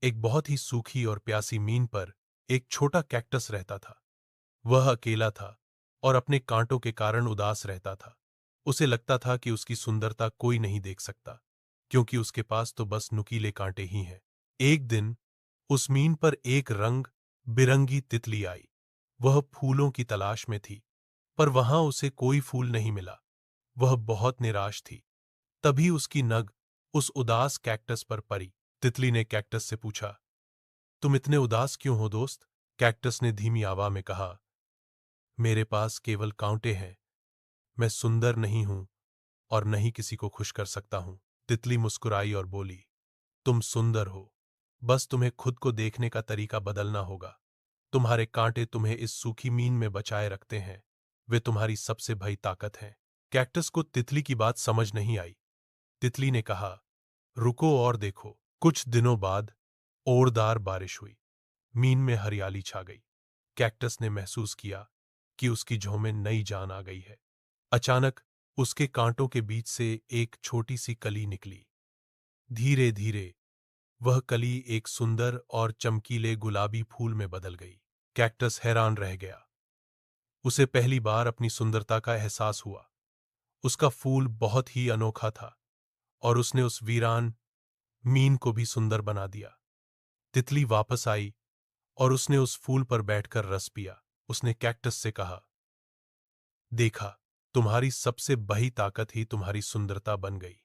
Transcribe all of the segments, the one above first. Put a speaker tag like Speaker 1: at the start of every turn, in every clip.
Speaker 1: एक बहुत ही सूखी और प्यासी मीन पर एक छोटा कैक्टस रहता था। वह अकेला था और अपने कांटों के कारण उदास रहता था। उसे लगता था कि उसकी सुंदरता कोई नहीं देख सकता, क्योंकि उसके पास तो बस नुकीले कांटे ही हैं। एक दिन उस मीन पर एक रंग बिरंगी तितली आई। वह फूलों की तलाश में थी, पर वहां उसे कोई फूल नहीं मिला। वह बहुत निराश थी। तभी उसकी नग उस उदास कैक्टस पर पड़ी। तितली ने कैक्टस से पूछा, तुम इतने उदास क्यों हो दोस्त? कैक्टस ने धीमी आवाज में कहा, मेरे पास केवल कांटे हैं। मैं सुंदर नहीं हूं और नहीं किसी को खुश कर सकता हूं। तितली मुस्कुराई और बोली, तुम सुंदर हो, बस तुम्हें खुद को देखने का तरीका बदलना होगा। तुम्हारे कांटे तुम्हें इस सूखी मीन में बचाए रखते हैं। वे तुम्हारी सबसे बड़ी ताकत हैं। कैक्टस को तितली की बात समझ नहीं आई। तितली ने कहा, रुको और देखो। कुछ दिनों बाद ओरदार बारिश हुई। मीन में हरियाली छा गई। कैक्टस ने महसूस किया कि उसकी जों में नई जान आ गई है। अचानक उसके कांटों के बीच से एक छोटी सी कली निकली। धीरे धीरे वह कली एक सुंदर और चमकीले गुलाबी फूल में बदल गई। कैक्टस हैरान रह गया। उसे पहली बार अपनी सुंदरता का एहसास हुआ। उसका फूल बहुत ही अनोखा था और उसने उस वीरान मीन को भी सुंदर बना दिया। तितली वापस आई और उसने उस फूल पर बैठकर रस पिया। उसने कैक्टस से कहा, देखा, तुम्हारी सबसे बड़ी ताकत ही तुम्हारी सुंदरता बन गई।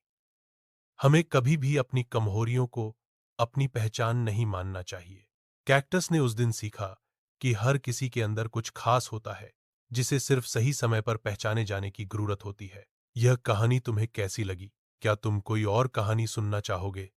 Speaker 1: हमें कभी भी अपनी कमजोरियों को अपनी पहचान नहीं मानना चाहिए। कैक्टस ने उस दिन सीखा कि हर किसी के अंदर कुछ खास होता है, जिसे सिर्फ सही समय पर पहचाने जाने की जरूरत होती है। यह कहानी तुम्हें कैसी लगी? क्या तुम कोई और कहानी सुनना चाहोगे?